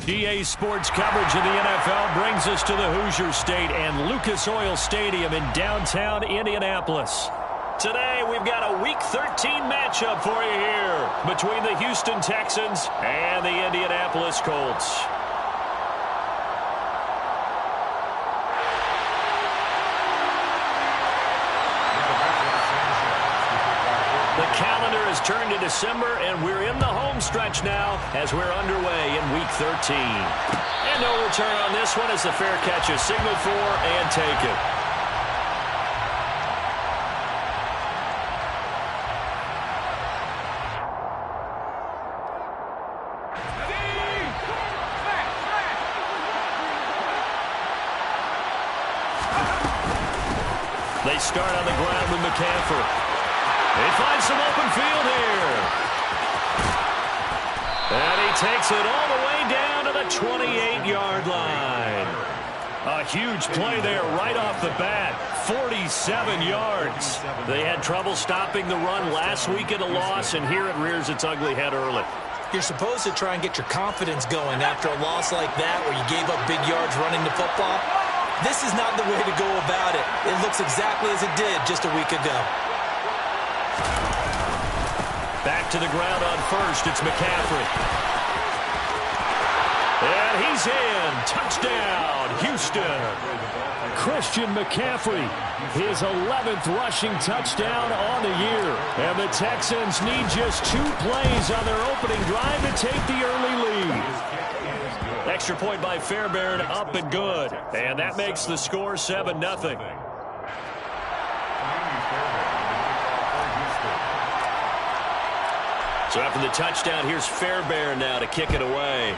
EA Sports coverage of the NFL brings us to the Hoosier State and Lucas Oil Stadium in downtown Indianapolis. Today, we've got a Week 13 matchup for you here between the Houston Texans and the Indianapolis Colts. The calendar has turned to December, and we're in the home stretch now as we're underway in Week 13. And no return on this one as the fair catch is signaled for and taken. They start on the ground with McCaffrey. They find some open field here. And he takes it all the way down to the 28-yard line. A huge play there right off the bat. 47 yards. They had trouble stopping the run last week in a loss, and here it rears its ugly head early. You're supposed to try and get your confidence going after a loss like that where you gave up big yards running the football. This is not the way to go about it. It looks exactly as it did just a week ago. Back to the ground on first. It's McCaffrey. And he's in. Touchdown, Houston. Christian McCaffrey, his 11th rushing touchdown on the year. And the Texans need just 2 plays on their opening drive to take the early lead. Extra point by Fairbairn, up and good. And that makes the score 7-0. So after the touchdown, here's Fairbairn now to kick it away.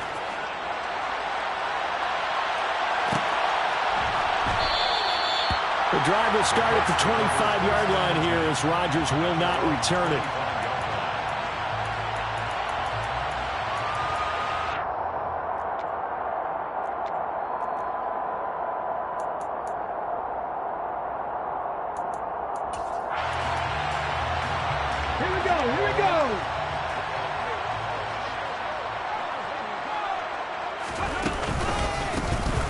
The drive will start at the 25-yard line here as Rodgers will not return it. Here we go.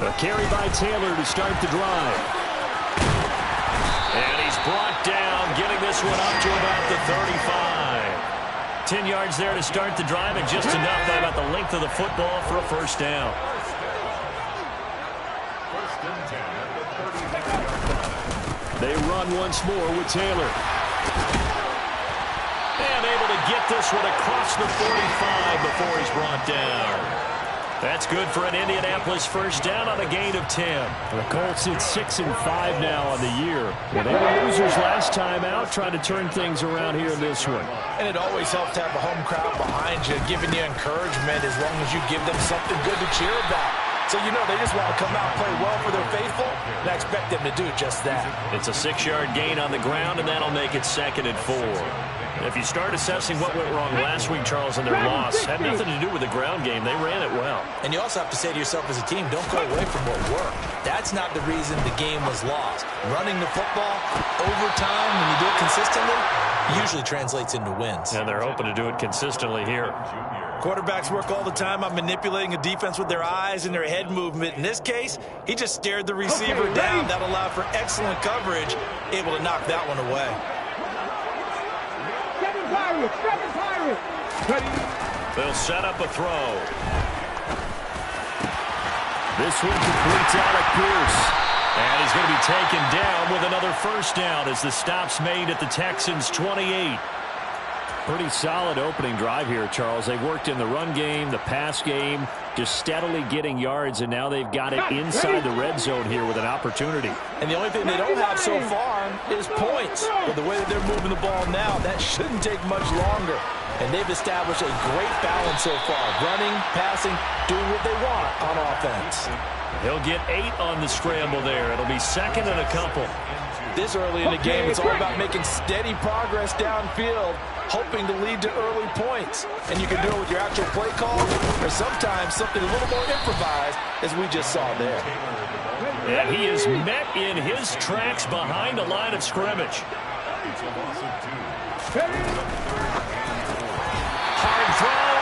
A carry by Taylor to start the drive. And he's brought down, getting this one up to about the 35. 10 yards there to start the drive, and just enough by about the length of the football for a first down. They run once more with Taylor. And able to get this one across the 45 before he's brought down. That's good for an Indianapolis first down on a gain of 10. The Colts at 6-5 now on the year. Well, they were losers last time out, trying to turn things around here in this one. And it always helps to have a home crowd behind you, giving you encouragement as long as you give them something good to cheer about. So you know they just want to come out and play well for their faithful, and I expect them to do just that. It's a 6-yard gain on the ground, and that'll make it 2nd and 4. If you start assessing what went wrong last week, Charles, in their loss, had nothing to do with the ground game. They ran it well. And you also have to say to yourself as a team, don't go away from what worked. That's not the reason the game was lost. Running the football, overtime, when you do it consistently, usually translates into wins. And they're hoping to do it consistently here. Quarterbacks work all the time on manipulating a defense with their eyes and their head movement. In this case, he just stared the receiver down. That allowed for excellent coverage, able to knock that one away. They'll set up a throw. This one completes out at Pierce. And he's going to be taken down with another first down as the stop's made at the Texans' 28. Pretty solid opening drive here, Charles. They've worked in the run game, the pass game, just steadily getting yards, and now they've got it inside the red zone here with an opportunity. And the only thing they don't have so far is points. But the way that they're moving the ball now, that shouldn't take much longer. And they've established a great balance so far. Running, passing, doing what they want on offense. He'll get 8 on the scramble there. It'll be 2nd and a couple. This early in the game, it's all about making steady progress downfield, hoping to lead to early points. And you can do it with your actual play call, or sometimes something a little more improvised, as we just saw there. And he is met in his tracks behind the line of scrimmage. Hard throw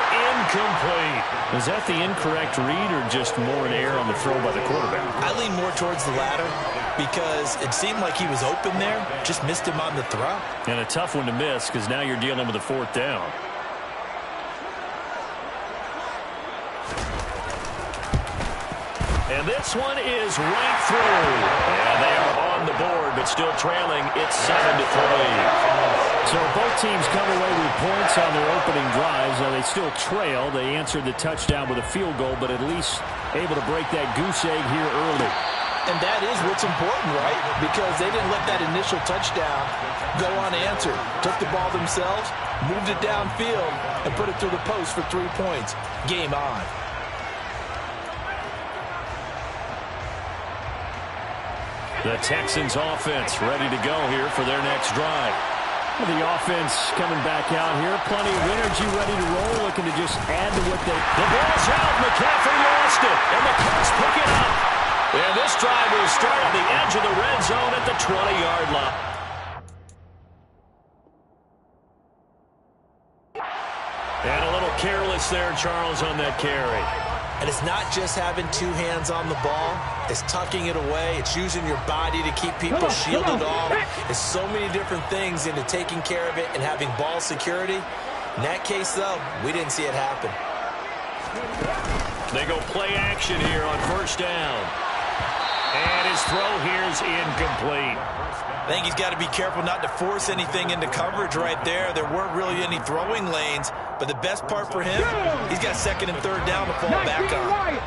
incomplete. Is that the incorrect read or just more an error on the throw by the quarterback? I lean more towards the latter because it seemed like he was open there, just missed him on the throw. And a tough one to miss because now you're dealing with a fourth down. And this one is right through. And they are on the board, but still trailing. It's 7-3. So both teams come away with points on their opening drives. Now they still trail. They answered the touchdown with a field goal, but at least able to break that goose egg here early. And that is what's important, right? Because they didn't let that initial touchdown go unanswered. Took the ball themselves, moved it downfield, and put it through the post for 3 points. Game on. The Texans offense ready to go here for their next drive. The offense coming back out here. Plenty of energy, ready to roll, looking to just add to what they... The ball's out. McCaffrey lost it, and the Colts pick it up. And this drive will start on the edge of the red zone at the 20-yard line. And a little careless there, Charles, on that carry. And it's not just having two hands on the ball. It's tucking it away. It's using your body to keep people shielded off. It's so many different things into taking care of it and having ball security. In that case, though, we didn't see it happen. They go play action here on first down. And his throw here is incomplete. I think he's got to be careful not to force anything into coverage right there. There weren't really any throwing lanes, but the best part for him, he's got second and third down to fall back on. Right.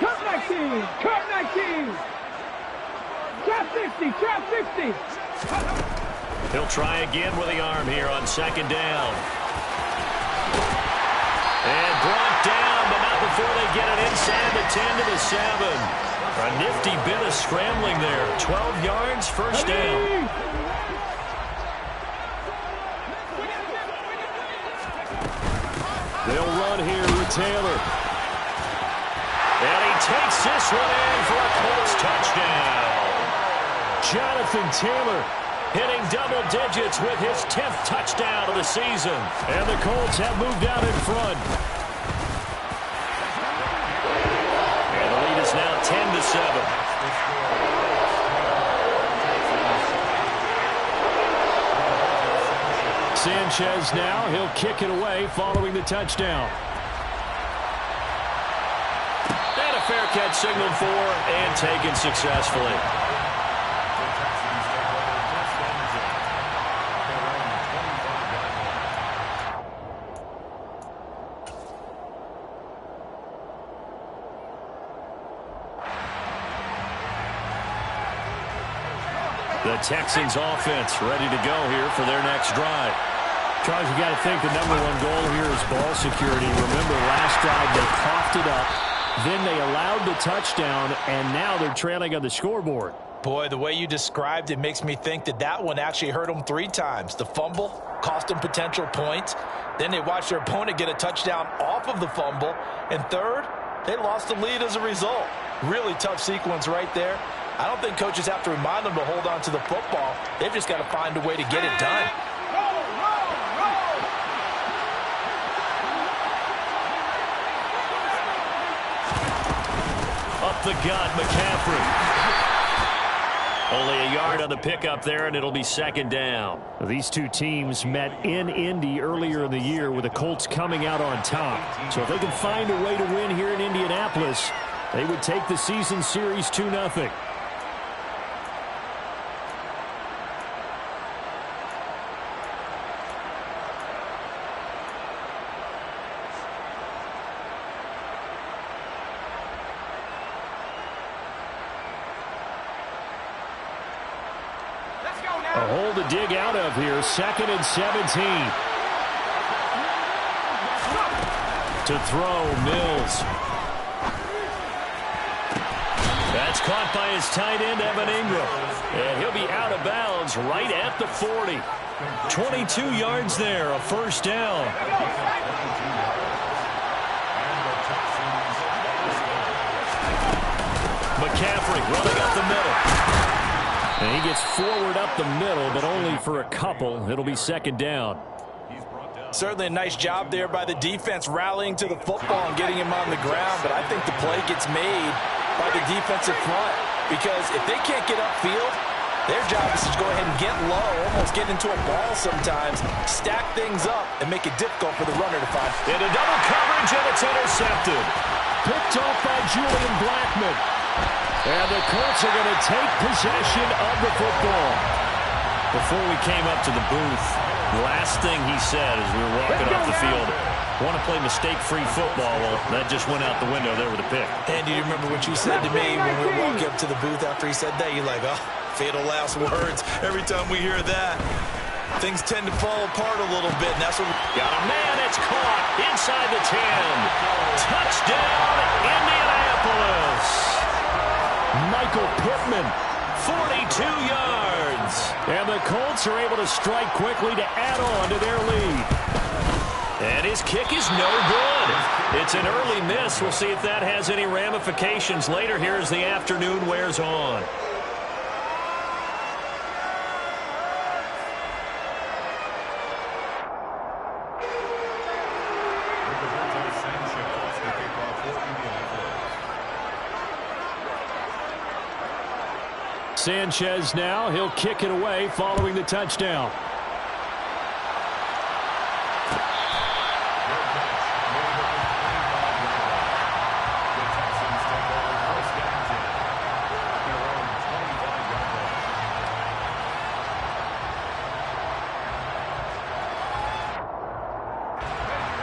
Cut 19, cut 19. Trap 60, trap 60. He'll try again with the arm here on second down. And brought down, but not before they get it inside the 10 to the 7. A nifty bit of scrambling there. 12 yards, first down. They'll run here with Taylor. And he takes this one in for a Colts touchdown. Jonathan Taylor hitting double digits with his 10th touchdown of the season. And the Colts have moved out in front. And the lead is now 10-7. Sanchez now, he'll kick it away following the touchdown. And a fair catch signaled for and taken successfully. The Texans offense ready to go here for their next drive. Charles, you got to think the #1 goal here is ball security. Remember, last drive they coughed it up, then they allowed the touchdown, and now they're trailing on the scoreboard. Boy, the way you described it makes me think that that one actually hurt them 3 times. The fumble cost them potential points. Then they watched their opponent get a touchdown off of the fumble. And third, they lost the lead as a result. Really tough sequence right there. I don't think coaches have to remind them to hold on to the football. They've just got to find a way to get it done. Up the gut, McCaffrey. Only a yard on the pickup there, and it'll be second down. These two teams met in Indy earlier in the year with the Colts coming out on top. So if they can find a way to win here in Indianapolis, they would take the season series 2-0. A hole to dig out of here. 2nd and 17. To throw, Mills. That's caught by his tight end, Evan Ingram. And he'll be out of bounds right at the 40. 22 yards there, a first down. McCaffrey running up the middle. And he gets forward up the middle, but only for a couple. It'll be second down. He's brought down Certainly a nice job there by the defense rallying to the football and getting him on the ground, but I think the play gets made by the defensive front because if they can't get upfield, their job is to go ahead and get low, almost get into a ball sometimes, stack things up, and make it difficult for the runner to find. Into double coverage, and it's intercepted. Picked off by Julian Blackmon. And the Colts are going to take possession of the football. Before we came up to the booth, the last thing he said as we were walking off the field, want to play mistake-free football. Well, that just went out the window there with a pick. And do you remember what you said to me when we were walking up to the booth after he said that? You're like, oh, fatal last words. Every time we hear that, things tend to fall apart a little bit. And that's what got a man. It's caught inside the 10. Touchdown, Indianapolis. Michael Pittman, 42 yards. And the Colts are able to strike quickly to add on to their lead. And his kick is no good. It's an early miss. We'll see if that has any ramifications later here as the afternoon wears on. Sanchez now, he'll kick it away following the touchdown.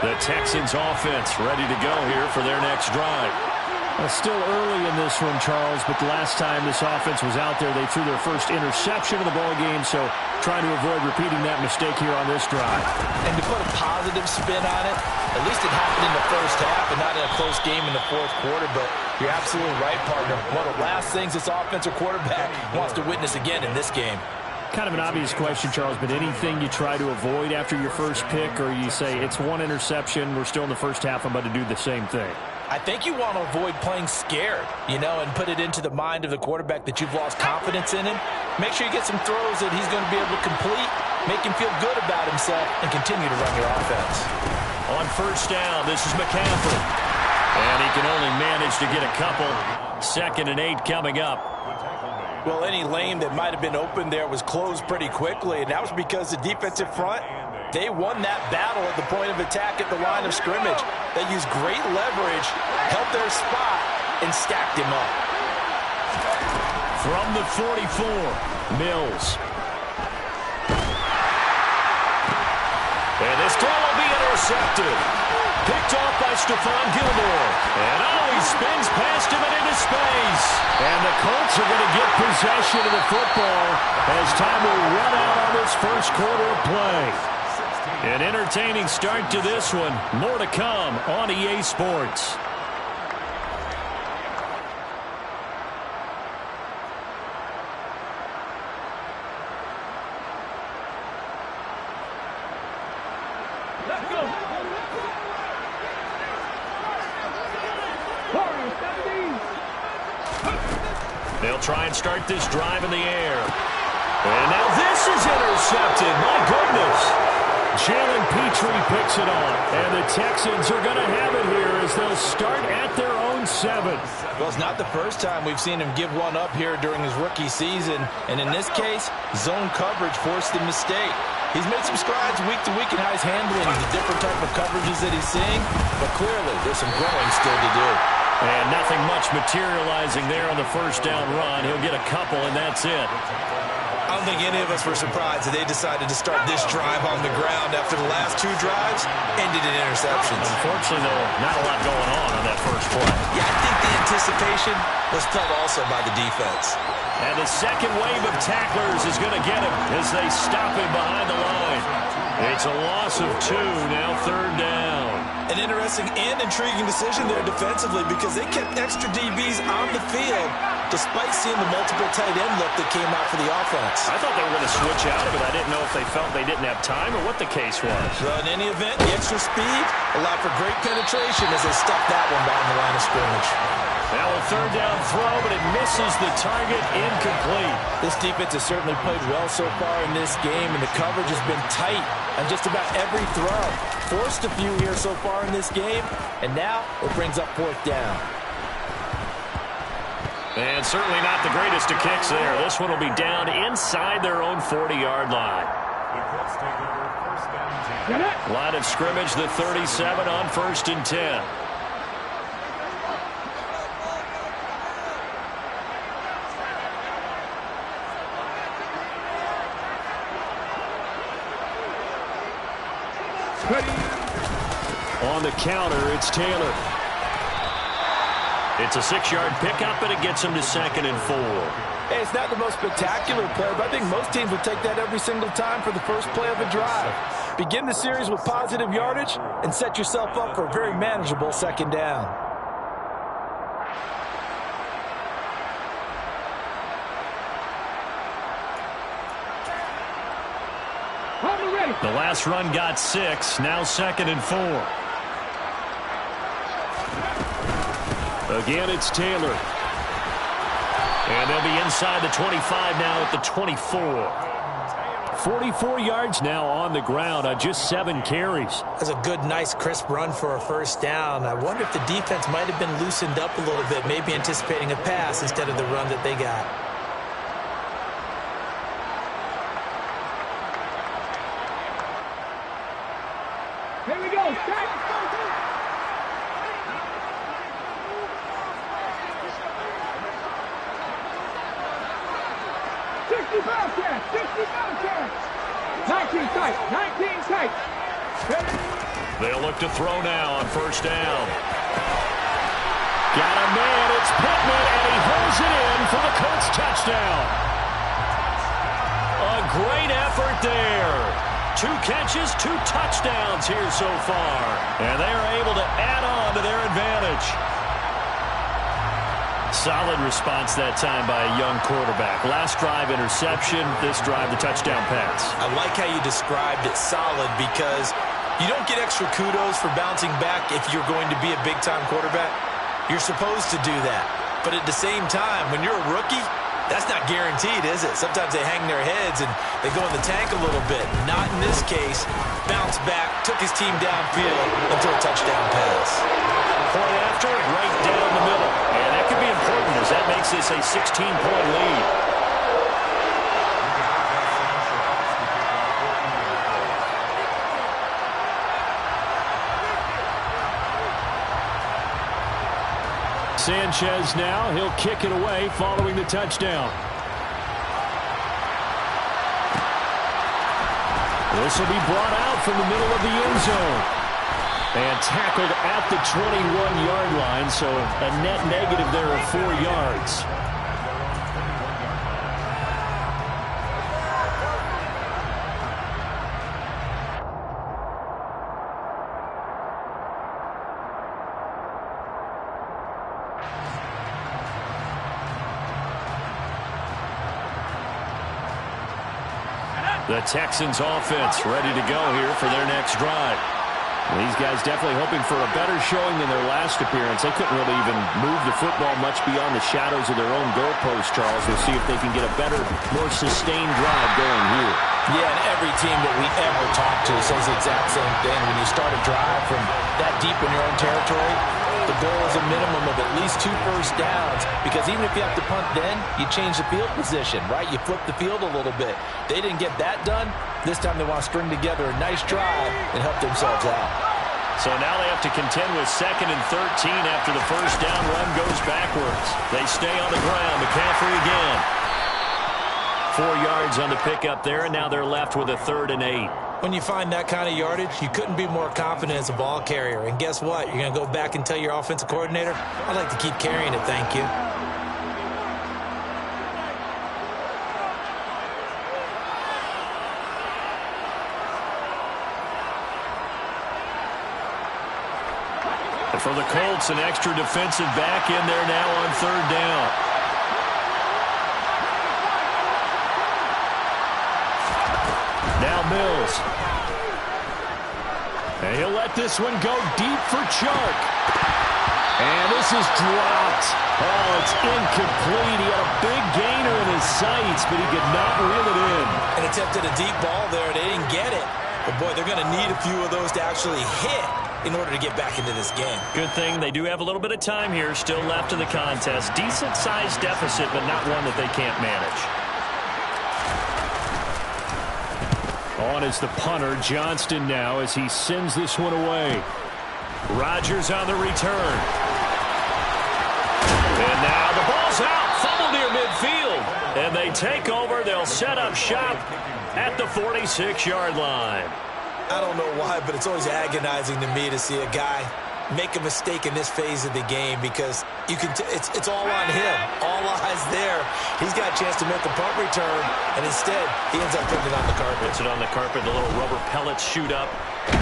The Texans offense ready to go here for their next drive. Well, still early in this one, Charles, but the last time this offense was out there, they threw their first interception of the ball game, so trying to avoid repeating that mistake here on this drive. And to put a positive spin on it, at least it happened in the first half and not in a close game in the fourth quarter, but you're absolutely right, partner. One of the last things this offensive quarterback wants to witness again in this game. Kind of an obvious question, Charles, but anything you try to avoid after your first pick, or you say it's one interception, we're still in the first half, I'm about to do the same thing? I think you want to avoid playing scared, you know, and put it into the mind of the quarterback that you've lost confidence in him. Make sure you get some throws that he's going to be able to complete, make him feel good about himself, and continue to run your offense. On first down, this is McCaffrey. And he can only manage to get a couple. 2nd and 8 coming up. Well, any lane that might have been open there was closed pretty quickly, and that was because the defensive front, they won that battle at the point of attack at the line of scrimmage. They used great leverage, held their spot, and stacked him up. From the 44, Mills. And this throw will be intercepted. Picked off by Stephon Gilmore. And he spins past him and into space. And the Colts are going to get possession of the football as time will run out on this first quarter of play. An entertaining start to this one. More to come on EA Sports. Let's go. They'll try and start this drive in the air. And now this is intercepted. My goodness. Jalen Petrie picks it off. And the Texans are going to have it here as they'll start at their own 7. Well, it's not the first time we've seen him give one up here during his rookie season. And in this case, zone coverage forced the mistake. He's made some strides week to week in how he's handling the different type of coverages that he's seeing. But clearly, there's some growing still to do. And nothing much materializing there on the first down run. He'll get a couple, and that's it. I don't think any of us were surprised that they decided to start this drive on the ground after the last 2 drives ended in interceptions. Unfortunately, though, not a lot going on that first play. Yeah, I think the anticipation was felt also by the defense. And the second wave of tacklers is going to get him as they stop him behind the line. It's a loss of 2, now 3rd down. An interesting and intriguing decision there defensively because they kept extra DBs on the field despite seeing the multiple tight end look that came out for the offense. I thought they were going to switch out of it. I didn't know if they felt they didn't have time or what the case was. Well, in any event, the extra speed allowed for great penetration as they stuffed that one behind the line of scrimmage. Now a third down throw, but it misses the target, incomplete. This defense has certainly played well so far in this game, and the coverage has been tight on just about every throw. Forced a few here so far in this game, and now it brings up fourth down. And certainly not the greatest of kicks there. This one will be down inside their own 40-yard line. Line of scrimmage, the 37 on 1st and 10. On the counter, it's Taylor. It's a 6-yard pickup, and it gets him to 2nd and 4. Hey, it's not the most spectacular play, but I think most teams would take that every single time for the first play of a drive. Begin the series with positive yardage and set yourself up for a very manageable 2nd down. The last run got 6, now 2nd and 4. Again, it's Taylor. And they'll be inside the 25 now at the 24. 44 yards now on the ground on just 7 carries. That's a good, nice, crisp run for a first down. I wonder if the defense might have been loosened up a little bit, maybe anticipating a pass instead of the run that they got. Here we go. Bobcats, 60 Bobcats. 19 tight, 19 tight. They'll look to throw now on 1st down. Got a man, it's Pittman, and he holds it in for the Colts touchdown. A great effort there. 2 catches, 2 touchdowns here so far. And they are able to add on to their advantage. Solid response that time by a young quarterback. Last drive, interception. This drive, the touchdown pass. I like how you described it, solid, because you don't get extra kudos for bouncing back if you're going to be a big-time quarterback. You're supposed to do that. But at the same time, when you're a rookie, that's not guaranteed, is it? Sometimes they hang their heads and they go in the tank a little bit. Not in this case. Bounced back, took his team downfield into a touchdown pass. Point after, right down the middle. And that could be important as that makes this a 16-point lead. Sanchez now, he'll kick it away following the touchdown. This will be brought out from the middle of the end zone. And tackled at the 21-yard line, so a net negative there of 4 yards. The Texans offense ready to go here for their next drive. These guys definitely hoping for a better showing than their last appearance. They couldn't really even move the football much beyond the shadows of their own goalpost, Charles. We'll see if they can get a better, more sustained drive going here. Yeah, and every team that we ever talk to says the exact same thing. When you start a drive from that deep in your own territory, the goal is a minimum of at least 2 first downs, because even if you have to punt then, you change the field position, right? You flip the field a little bit. They didn't get that done. This time they want to string together a nice drive and help themselves out. So now they have to contend with 2nd and 13 after the first down run goes backwards. They stay on the ground. McCaffrey again. 4 yards on the pickup there, and now they're left with a 3rd and 8. When you find that kind of yardage, you couldn't be more confident as a ball carrier. And guess what? You're going to go back and tell your offensive coordinator, I'd like to keep carrying it, thank you. And for the Colts, an extra defensive back in there now on 3rd down. Now Mills. And he'll let this one go deep for Chark. And this is dropped. Oh, it's incomplete. He had a big gainer in his sights, but he could not reel it in. And attempted a deep ball there. They didn't get it. But, boy, they're going to need a few of those to actually hit in order to get back into this game. Good thing they do have a little bit of time here still left in the contest. Decent-sized deficit, but not one that they can't manage. On is the punter, Johnston now, as he sends this one away. Rodgers on the return. And now the ball's out. Fumble near midfield. And they take over. They'll set up shop at the 46-yard line. I don't know why, but it's always agonizing to me to see a guy make a mistake in this phase of the game because you can it's all on him. All eyes there. He's got a chance to make a punt return, and instead he ends up putting it on the carpet. Puts it on the carpet. The little rubber pellets shoot up.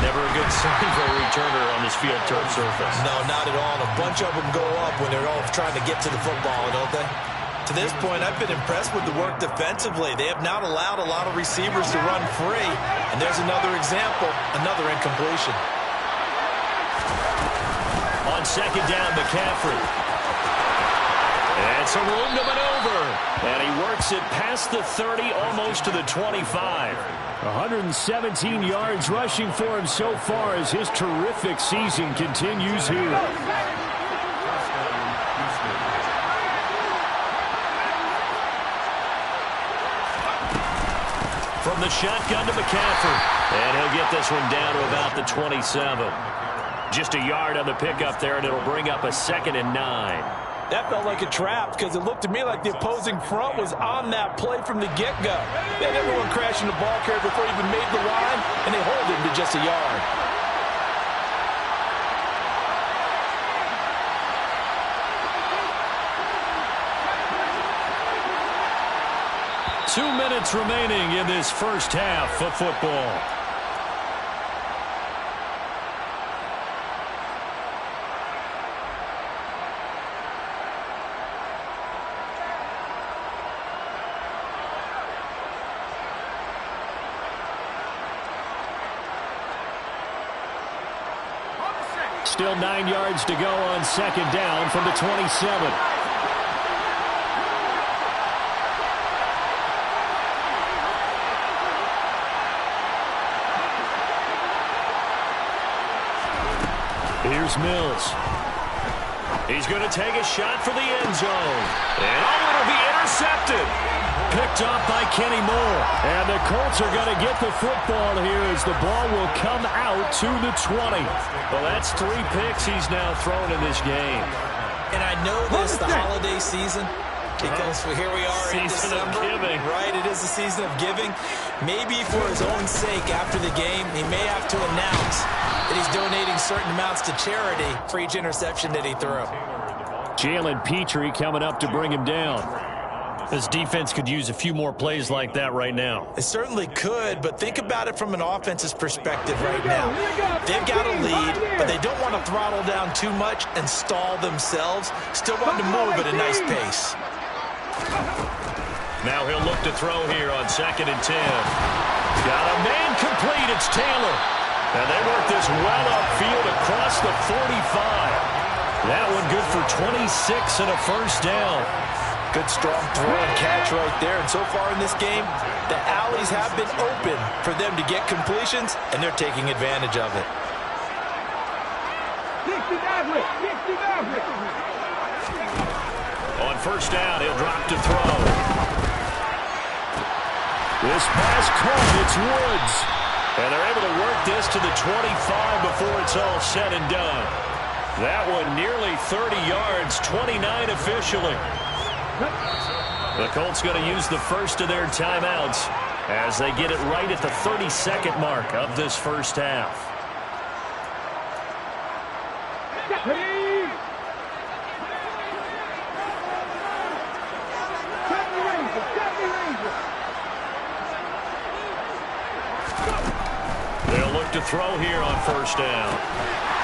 Never a good sign for a returner on this field turf surface. No, not at all. And a bunch of them go up when they're all trying to get to the football, don't they? To this point, I've been impressed with the work defensively. They have not allowed a lot of receivers to run free. And there's another example, another incompletion. On second down, McCaffrey. And some room to maneuver. And he works it past the 30, almost to the 25. 117 yards rushing for him so far as his terrific season continues here. From the shotgun to McCaffrey. And he'll get this one down to about the 27. Just a yard on the pickup there, and it'll bring up a 2nd and 9. That felt like a trap because it looked to me like the opposing front was on that play from the get-go. They had everyone crashing the ball carrier before he even made the line, and they hold him to just a yard. Two minutes remaining in this first half of football. Still 9 yards to go on second down from the 27. Here's Mills. He's going to take a shot for the end zone. And it'll be intercepted. Picked off by Kenny Moore. And the Colts are going to get the football here as the ball will come out to the 20. Well, that's 3 picks he's now thrown in this game. And I know this, the holiday season, because here we are in December. Season of giving. Right, it is the season of giving. Maybe for his own sake after the game, he may have to announce that he's donating certain amounts to charity for each interception that he threw. Jalen Petrie coming up to bring him down. This defense could use a few more plays like that right now. It certainly could, but think about it from an offense's perspective right now. They've got a lead, but they don't want to throttle down too much and stall themselves. Still want to move at a nice pace. Now he'll look to throw here on 2nd and 10. Got a man complete. It's Taylor. And they work this well upfield across the 45. That one good for 26 and a first down. Good strong throw and catch right there. And so far in this game, the alleys have been open for them to get completions, and they're taking advantage of it. 60 Maverick. 60 Maverick. On first down, he'll drop to throw. This pass caught. It's Woods. And they're able to work this to the 25 before it's all said and done. That one nearly 30 yards, 29 officially. The Colts going to use the first of their timeouts as they get it right at the 32nd mark of this first half. They'll look to throw here on first down.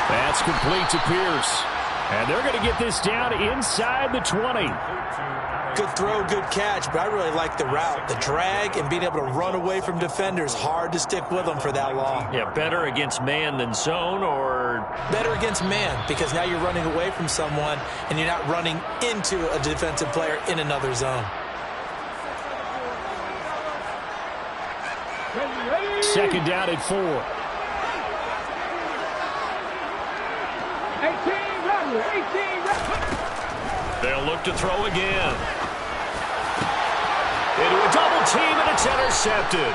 That's complete to Pierce. And they're going to get this down inside the 20. Good throw, good catch, but I really like the route. The drag and being able to run away from defenders. Hard to stick with them for that long. Yeah, better against man than zone, or Better against man, because now you're running away from someone and you're not running into a defensive player in another zone. Second down at 4. 18, run, 18, run. They'll look to throw again. Into a double team, and it's intercepted.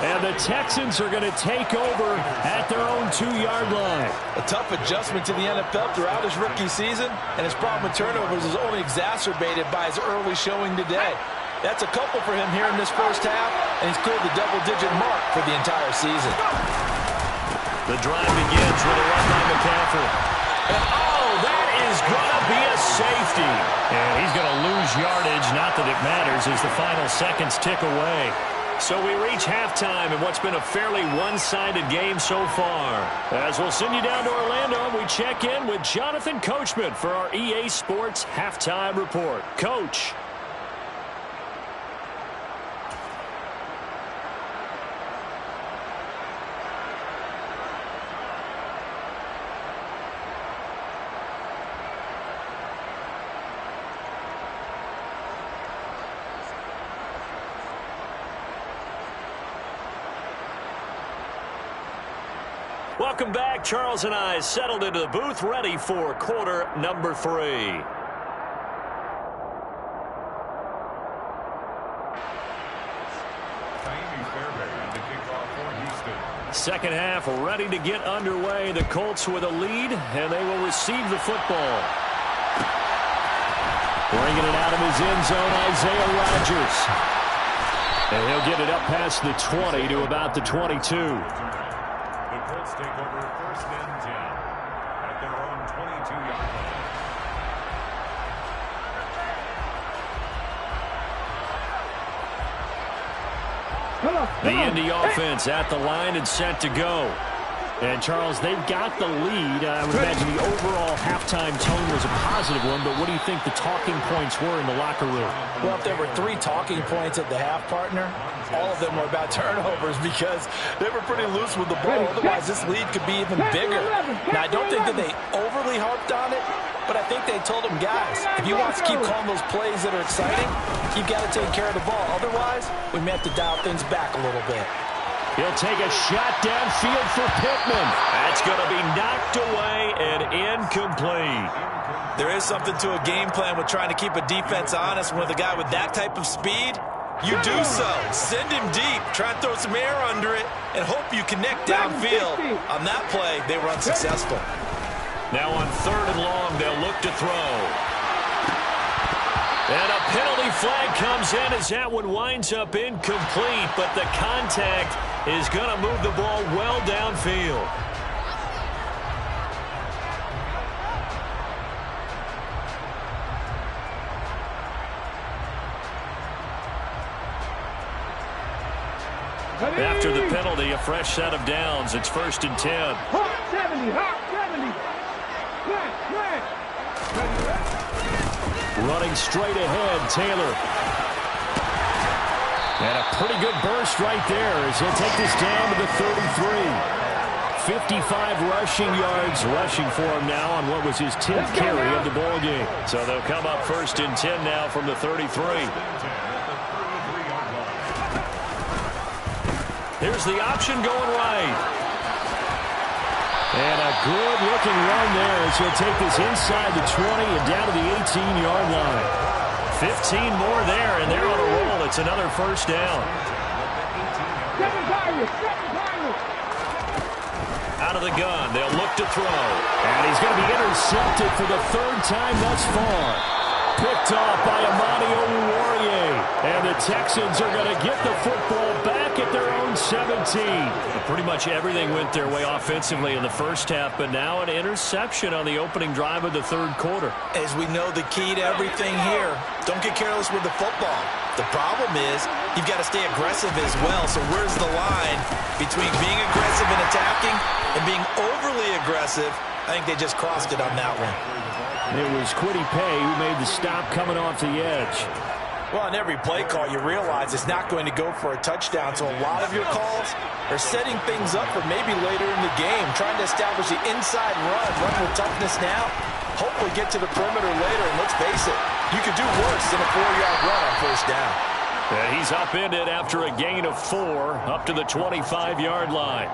And the Texans are going to take over at their own 2-yard line. A tough adjustment to the NFL throughout his rookie season, and his problem with turnovers is only exacerbated by his early showing today. That's a couple for him here in this first half, and he's cleared the double-digit mark for the entire season. The drive begins with a run by McCaffrey. And oh, that is going to be a safety. And he's going to lose yardage, not that it matters, as the final seconds tick away. So we reach halftime in what's been a fairly one-sided game so far. As we'll send you down to Orlando, we check in with Jonathan Coachman for our EA Sports Halftime Report. Coach. Welcome back. Charles and I settled into the booth, ready for quarter number 3. Second half ready to get underway. The Colts with a lead, and they will receive the football. Bringing it out of his end zone, Isaiah Rodgers. And he'll get it up past the 20 to about the 22. Take over first and 10 at their own 22-yard line. The Indy offense at the line and set to go. And, Charles, they've got the lead. I would imagine the overall halftime tone was a positive one, but what do you think the talking points were in the locker room? Well, if there were 3 talking points at the half, partner, all of them were about turnovers because they were pretty loose with the ball. Otherwise, this lead could be even bigger. Now, I don't think that they overly harped on it, but I think they told them, guys, if you want to keep calling those plays that are exciting, you've got to take care of the ball. Otherwise, we may have to dial things back a little bit. He'll take a shot downfield for Pittman. That's going to be knocked away and incomplete. There is something to a game plan with trying to keep a defense honest. With a guy with that type of speed, you do so. Send him deep. Try and throw some air under it and hope you connect downfield. On that play, they were unsuccessful. Now on 3rd and long, they'll look to throw. And a penalty flag comes in as that one winds up incomplete, but the contact is going to move the ball well downfield. After the penalty, a fresh set of downs. It's 1st and 10. Hot 70, hot 70. Running straight ahead, Taylor. And a pretty good burst right there as he'll take this down to the 33. 55 rushing yards rushing for him now on what was his 10th carry of the ball game. So they'll come up 1st and 10 now from the 33. Here's the option going right. And a good-looking run there as he'll take this inside the 20 and down to the 18-yard line. 15 more there, and they're on a roll. It's another first down. Out of the gun, they'll look to throw. And he's going to be intercepted for the 3rd time thus far. Picked off by Amani Oruwariye. And the Texans are going to get the football back at their own 17. Pretty much everything went their way offensively in the first half, but now an interception on the opening drive of the 3rd quarter. As we know, the key to everything here, don't get careless with the football. The problem is you've got to stay aggressive as well. So where's the line between being aggressive and attacking and being overly aggressive? I think they just crossed it on that one. It was Kwity Paye who made the stop coming off the edge. Well, on every play call, you realize it's not going to go for a touchdown, so a lot of your calls are setting things up for maybe later in the game, trying to establish the inside run with toughness now, hopefully get to the perimeter later, and let's face it, you could do worse than a 4-yard run on first down. Yeah, he's upended after a gain of 4, up to the 25-yard line.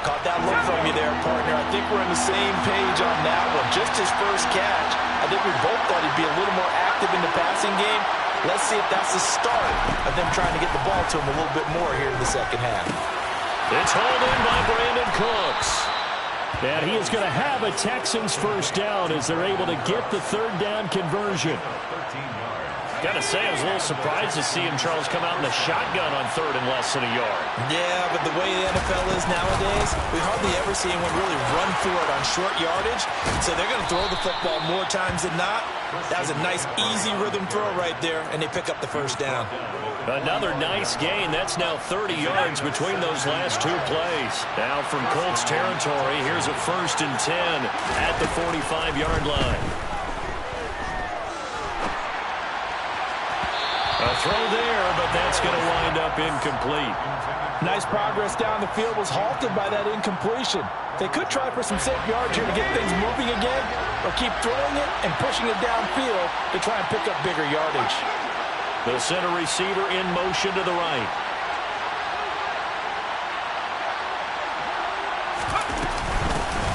Caught that look from you there, partner. I think we're on the same page on that one. Just his first catch. I think we both thought he'd be a little more active in the passing game. Let's see if that's the start of them trying to get the ball to him a little bit more here in the second half. It's hauled in by Brandon Cooks. And he is going to have a Texans first down as they're able to get the third down conversion. Got to say, I was a little surprised to see him, Charles, come out in the shotgun on third and less than a yard. Yeah, but the way the NFL is nowadays, we hardly ever see anyone really run for it on short yardage. So they're going to throw the football more times than not. That was a nice, easy rhythm throw right there, and they pick up the first down. Another nice gain. That's now 30 yards between those last 2 plays. Now from Colts territory, here's a 1st and 10 at the 45-yard line. A throw there, but that's going to wind up incomplete. Nice progress down the field was halted by that incompletion. They could try for some safe yards here to get things moving again, or keep throwing it and pushing it downfield to try and pick up bigger yardage. The center receiver in motion to the right.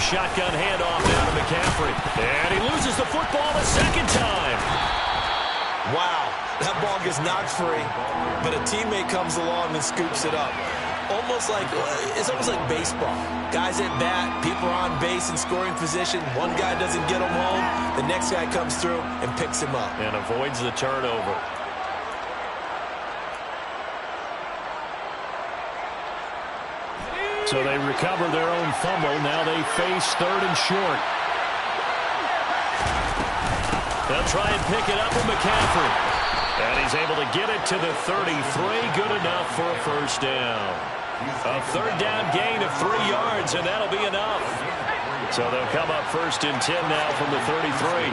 Shotgun handoff down to McCaffrey. And he loses the football a second time. Wow, that ball gets knocked free, but a teammate comes along and scoops it up. It's almost like baseball. Guys at bat, people are on base in scoring position. One guy doesn't get him home. The next guy comes through and picks him up. And avoids the turnover. So they recover their own fumble. Now they face 3rd and short. They'll try and pick it up with McCaffrey. And he's able to get it to the 33. Good enough for a first down. A 3rd down gain of 3 yards, and that'll be enough. So they'll come up 1st and 10 now from the 33.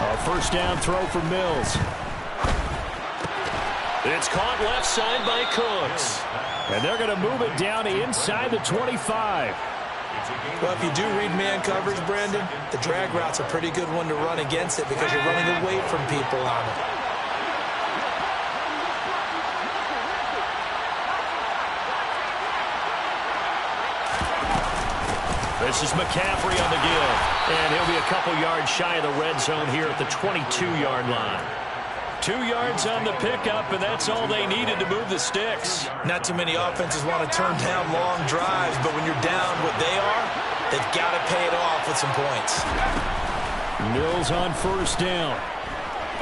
A first down throw for Mills. It's caught left side by Cooks. And they're going to move it down inside the 25. Well, if you do read man coverage, Brandon, the drag route's a pretty good one to run against it because you're running away from people on it. This is McCaffrey on the give. And he'll be a couple yards shy of the red zone here at the 22-yard line. 2 yards on the pickup, and that's all they needed to move the sticks. Not too many offenses want to turn down long drives, but when you're down what they are, they've got to pay it off with some points. Mills on first down.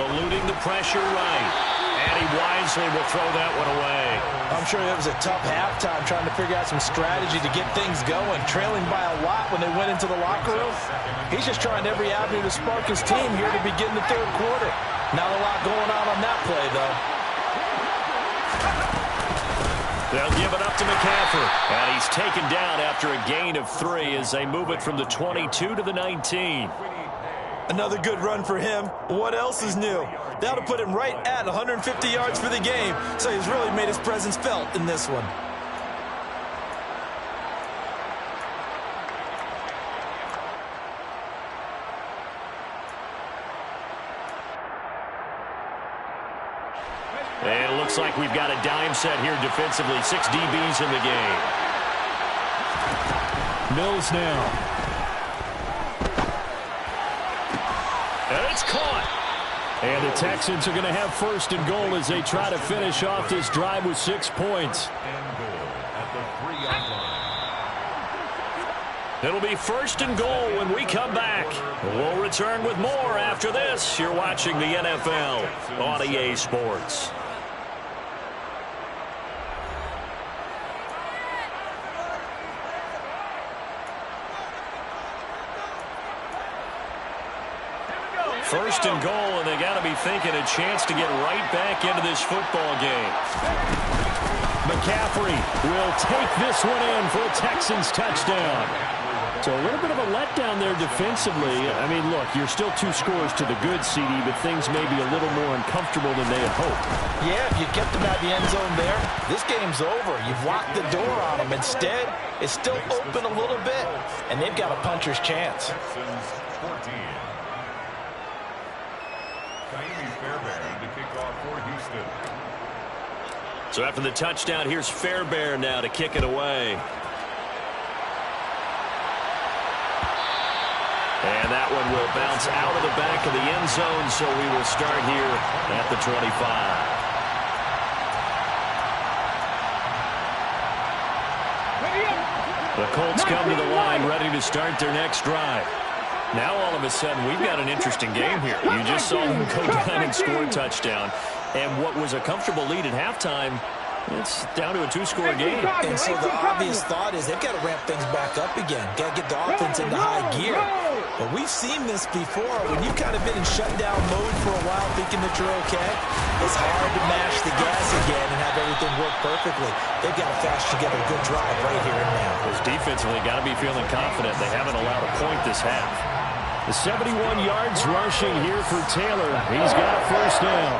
Eluding the pressure right. And he wisely will throw that one away. I'm sure it was a tough halftime trying to figure out some strategy to get things going. Trailing by a lot when they went into the locker room. He's just trying every avenue to spark his team here to begin the 3rd quarter. Not a lot going on that play, though. They'll give it up to McCaffrey. And he's taken down after a gain of 3 as they move it from the 22 to the 19. Another good run for him. What else is new? That'll put him right at 150 yards for the game. So he's really made his presence felt in this one. And it looks like we've got a dime set here defensively. 6 DBs in the game. Mills now. And it's caught. And the Texans are going to have 1st and goal as they try to finish off this drive with 6 points. It'll be 1st and goal when we come back. We'll return with more after this. You're watching the NFL on EA Sports. First and goal, and they got to be thinking a chance to get right back into this football game. McCaffrey will take this one in for a Texans touchdown. So a little bit of a letdown there defensively. I mean, look, you're still 2 scores to the good, CD, but things may be a little more uncomfortable than they had hoped. Yeah, if you kept them out of the end zone there, this game's over. You've locked the door on them. Instead, it's still open a little bit, and they've got a puncher's chance. So after the touchdown, here's Fairbairn now to kick it away. And that one will bounce out of the back of the end zone, so we will start here at the 25. The Colts come to the line, ready to start their next drive. Now all of a sudden, we've got an interesting game here. You just saw them go down and score a touchdown. And what was a comfortable lead at halftime, it's down to a 2-score game. And so the obvious thought is they've got to ramp things back up again. Got to get the offense into high gear. But we've seen this before. When you've kind of been in shutdown mode for a while thinking that you're okay, it's hard to mash the gas again and have everything work perfectly. They've got to flash together a good drive right here and now. Because defensively, got to be feeling confident. They haven't allowed a point this half. The 71 yards rushing here for Taylor. He's got a first down.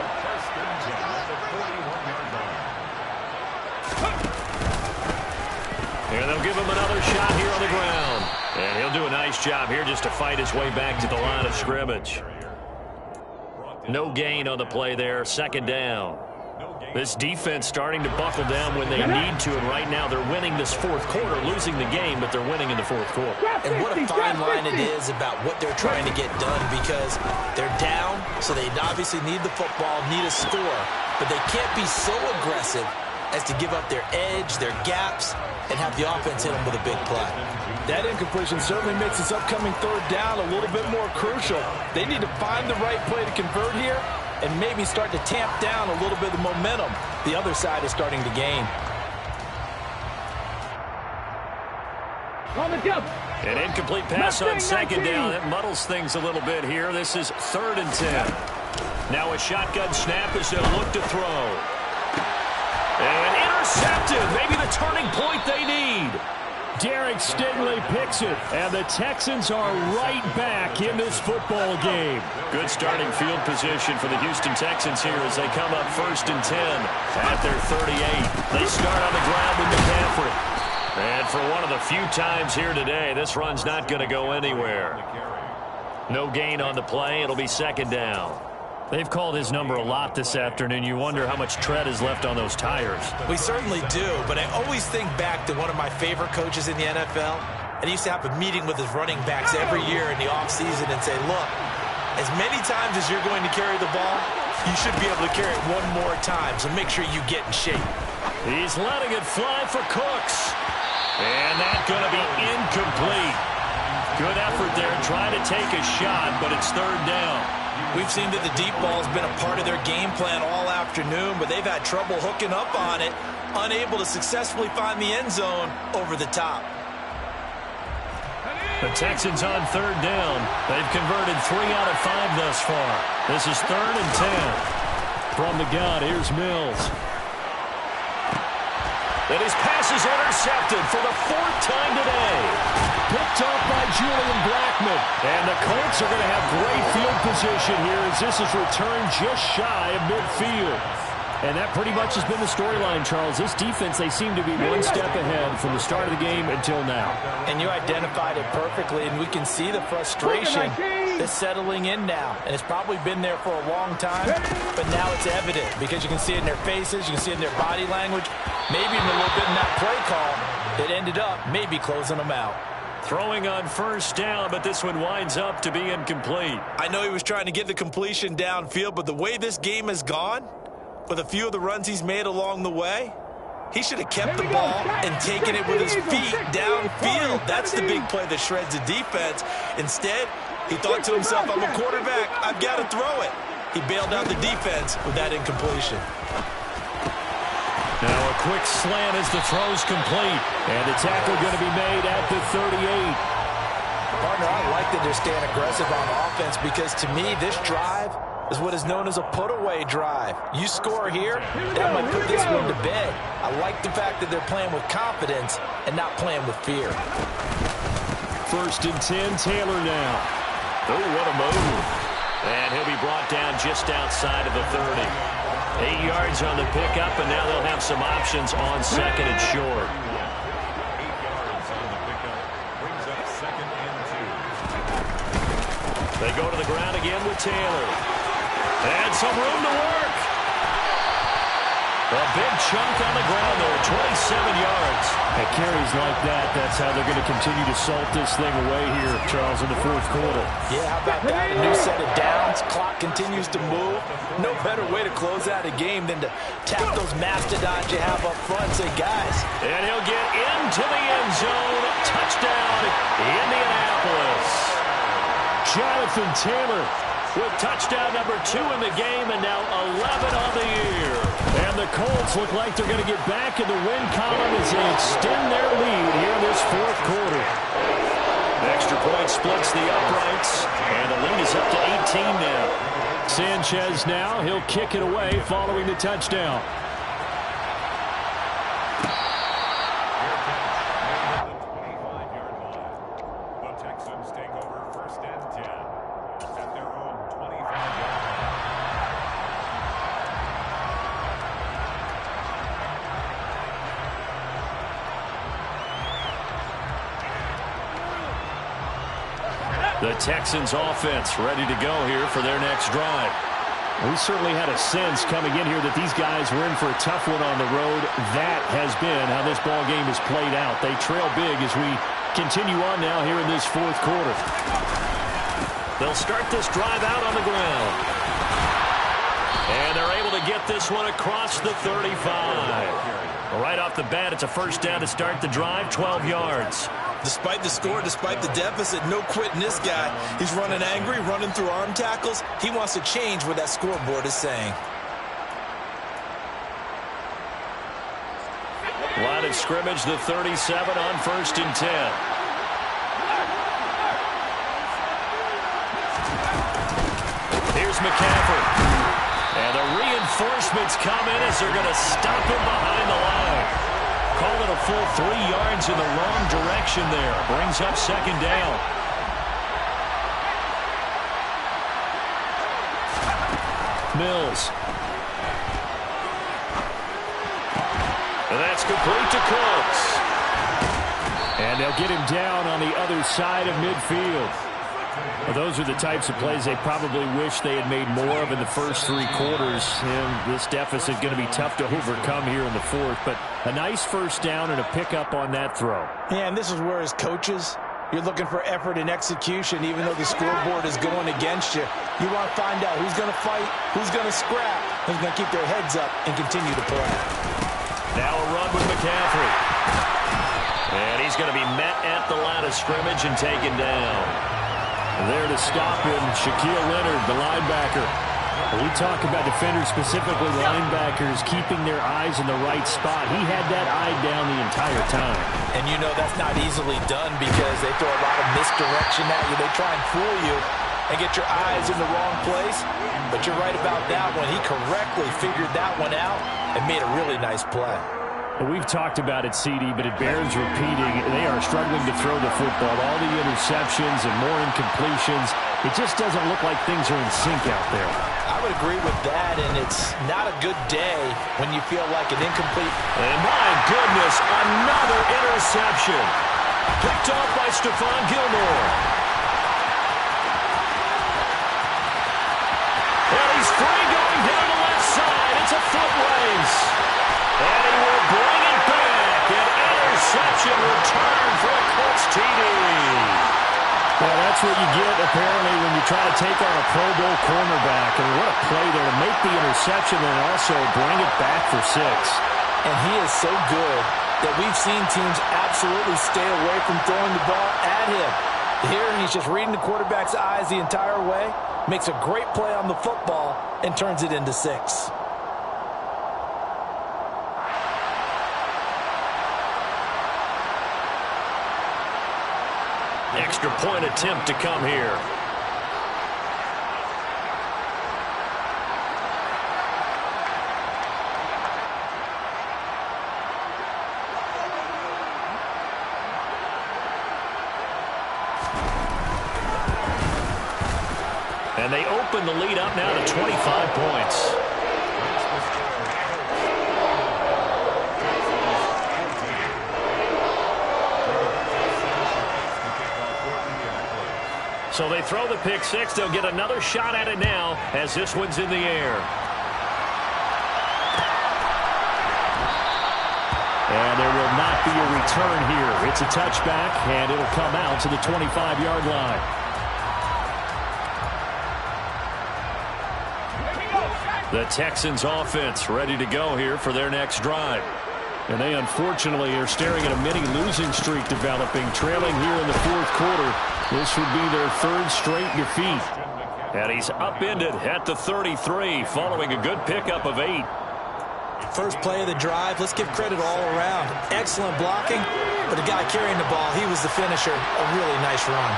And they'll give him another shot here on the ground. And he'll do a nice job here just to fight his way back to the line of scrimmage. No gain on the play there. Second down. This defense starting to buckle down when they need to, and right now they're winning this fourth quarter, losing the game, but they're winning in the fourth quarter. And what a fine line it is about what they're trying to get done, because they're down, so they obviously need the football, need a score, but they can't be so aggressive as to give up their edge, their gaps, and have the offense hit them with a big play. That incompletion certainly makes this upcoming third down a little bit more crucial. They need to find the right play to convert here and maybe start to tamp down a little bit of momentum the other side is starting to gain. An incomplete pass on second down. That muddles things a little bit here. This is 3rd and 10. Now a shotgun snap as they'll look to throw. And intercepted. Maybe the turning point they need. Derek Stingley picks it, and the Texans are right back in this football game. Good starting field position for the Houston Texans here as they come up 1st and 10 at their 38. They start on the ground with McCaffrey. And for one of the few times here today, this run's not going to go anywhere. No gain on the play. It'll be 2nd down. They've called his number a lot this afternoon. You wonder how much tread is left on those tires. We certainly do, but I always think back to one of my favorite coaches in the NFL, and he used to have a meeting with his running backs every year in the offseason and say, look, as many times as you're going to carry the ball, you should be able to carry it one more time, so make sure you get in shape. He's letting it fly for Cooks. And that's going to be incomplete. Good effort there, trying to take a shot, but it's 3rd down. We've seen that the deep ball has been a part of their game plan all afternoon, but they've had trouble hooking up on it, unable to successfully find the end zone over the top. The Texans on 3rd down. They've converted 3 out of 5 thus far. This is 3rd and 10. From the gun, here's Mills. And his pass is intercepted for the 4th time today. Picked off by Julian Blackmon. And the Colts are going to have great field position here as this is returned just shy of midfield. And that pretty much has been the storyline, Charles. This defense, they seem to be one step ahead from the start of the game until now. And you identified it perfectly, and we can see the frustration that's settling in now. And it's probably been there for a long time, but now it's evident because you can see it in their faces, you can see it in their body language, maybe even a little bit in that play call that ended up maybe closing them out. Throwing on 1st down, but this one winds up to be incomplete. I know he was trying to get the completion downfield, but the way this game has gone, with a few of the runs he's made along the way, he should have kept the ball and taken it with his feet downfield. That's the big play that shreds the defense. Instead, he thought to himself, I'm a quarterback, I've got to throw it. He bailed out the defense with that incompletion. Now a quick slant as the throw's complete. And the tackle going to be made at the 38. Partner, I like that they're staying aggressive on offense because to me, this drive is what is known as a put-away drive. You score here, that might put this one to bed. I like the fact that they're playing with confidence and not playing with fear. first and 10. Taylor now. Oh, what a move. And he'll be brought down just outside of the 30. 8 yards on the pickup, and now they'll have some options on second and short. 8 yards on the pickup. Brings up second and 2. They go to the ground again with Taylor. And some room to work. A big chunk on the ground there, 27 yards. At carries like that, that's how they're going to continue to salt this thing away here, Charles, in the fourth quarter. Yeah, how about that? A new set of downs. Clock continues to move. No better way to close out a game than to tap those mastodons you have up front and say, guys. And he'll get into the end zone. Touchdown, Indianapolis. Jonathan Taylor with touchdown number 2 in the game, and now 11 on the year. And the Colts look like they're going to get back in the win column as they extend their lead here in this fourth quarter. Extra point splits the uprights, and the lead is up to 18 now. Sanchez now, he'll kick it away following the touchdown. The Texans take over first and 10 at their own 25-yard line. The Texans offense ready to go here for their next drive. We certainly had a sense coming in here that these guys were in for a tough one on the road. That has been how this ball game has played out. They trail big as we continue on now here in this fourth quarter. They'll start this drive out on the ground. And they're able to get this one across the 35. Right off the bat, it's a first down to start the drive, 12 yards. Despite the score, despite the deficit, no quitting this guy. He's running angry, running through arm tackles. He wants to change what that scoreboard is saying. Line of scrimmage, the 37 on first and 10. Here's McCaffrey. And the reinforcements come in as they're going to stop him behind the line. Call it a full 3 yards in the wrong direction there. Brings up second down. Mills. And that's complete to Cooks. And they'll get him down on the other side of midfield. Well, those are the types of plays they probably wish they had made more of in the first 3 quarters. And this deficit is going to be tough to overcome here in the fourth. But a nice first down and a pickup on that throw. Yeah, and this is where as coaches, you're looking for effort and execution, even though the scoreboard is going against you. You want to find out who's going to fight, who's going to scrap, who's going to keep their heads up and continue to play. Now a run with McCaffrey. And he's going to be met at the line of scrimmage and taken down. There to stop him, Shaquille Leonard, the linebacker. When we talk about defenders, specifically linebackers, keeping their eyes in the right spot. He had that eye down the entire time. And you know that's not easily done because they throw a lot of misdirection at you. They try and fool you and get your eyes in the wrong place. But you're right about that one. He correctly figured that one out and made a really nice play. We've talked about it, CD, but it bears repeating. They are struggling to throw the football. All the interceptions and more incompletions. It just doesn't look like things are in sync out there. I would agree with that, and it's not a good day when you feel like an incomplete. And my goodness, another interception. Picked off by Stephon Gilmore. And he's free going down the left side. It's a foot race. And he will bring it back. An interception return for a Colts TD. Well, that's what you get, apparently, when you try to take on a Pro Bowl cornerback. And what a play there to make the interception and also bring it back for 6. And he is so good that we've seen teams absolutely stay away from throwing the ball at him. Here, he's just reading the quarterback's eyes the entire way, makes a great play on the football, and turns it into 6. Extra point attempt to come here. And they open the lead up now to 25 points. So they throw the pick six. They'll get another shot at it now as this one's in the air. And there will not be a return here. It's a touchback, and it'll come out to the 25-yard line. The Texans offense ready to go here for their next drive. And they unfortunately are staring at a mini losing streak developing, trailing here in the fourth quarter. This would be their third straight defeat. And he's upended at the 33 following a good pickup of 8. First play of the drive, let's give credit all around. Excellent blocking, but the guy carrying the ball, he was the finisher. A really nice run.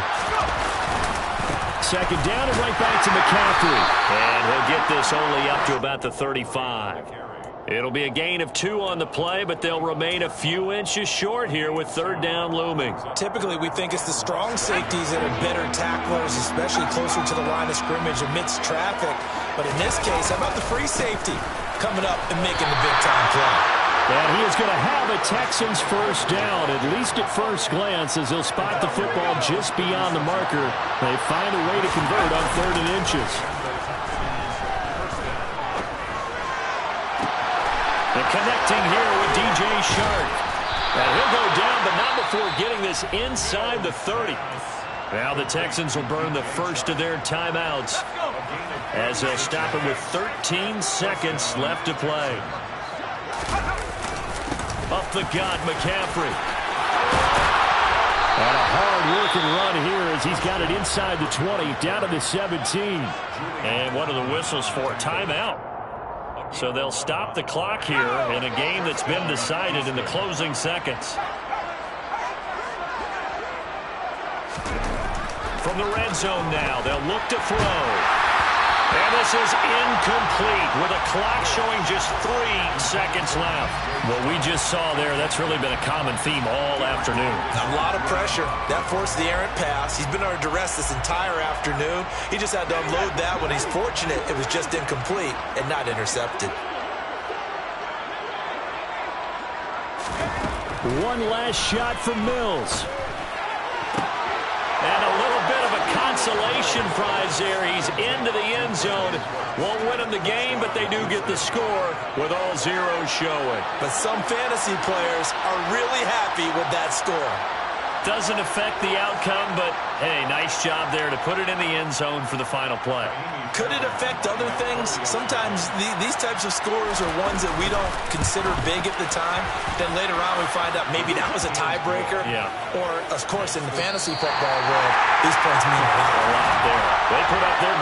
Second down and right back to McCaffrey. And he'll get this only up to about the 35. It'll be a gain of 2 on the play, but they'll remain a few inches short here with third down looming. Typically, we think it's the strong safeties that are better tacklers, especially closer to the line of scrimmage amidst traffic. But in this case, how about the free safety coming up and making the big-time play? And he is going to have a Texans first down, at least at first glance, as he'll spot the football just beyond the marker. They find a way to convert on 3rd and inches. And connecting here with DJ Shark. And he'll go down, but not before getting this inside the 30. Now the Texans will burn the first of their timeouts as they'll stop it with 13 seconds left to play. Up the gut, McCaffrey. And a hard-working run here as he's got it inside the 20, down to the 17. And one of the whistles for a timeout. So they'll stop the clock here in a game that's been decided in the closing seconds. From the red zone now, they'll look to throw. And this is incomplete with a clock showing just 3 seconds left. What we just saw there, that's really been a common theme all afternoon. A lot of pressure. That forced the errant pass. He's been under duress this entire afternoon. He just had to unload that one. He's fortunate it was just incomplete and not intercepted. One last shot from Mills. And a little bit of a consolation prize there. He's into the end zone. Won't win them the game, but they do get the score with all zeros showing. But some fantasy players are really happy with that score. Doesn't affect the outcome, but, hey, nice job there to put it in the end zone for the final play. Could it affect other things? Sometimes these types of scores are ones that we don't consider big at the time. Then later on we find out maybe that was a tiebreaker. Yeah. Or, of course, in the fantasy football world, these points mean a lot. A lot there. They put up their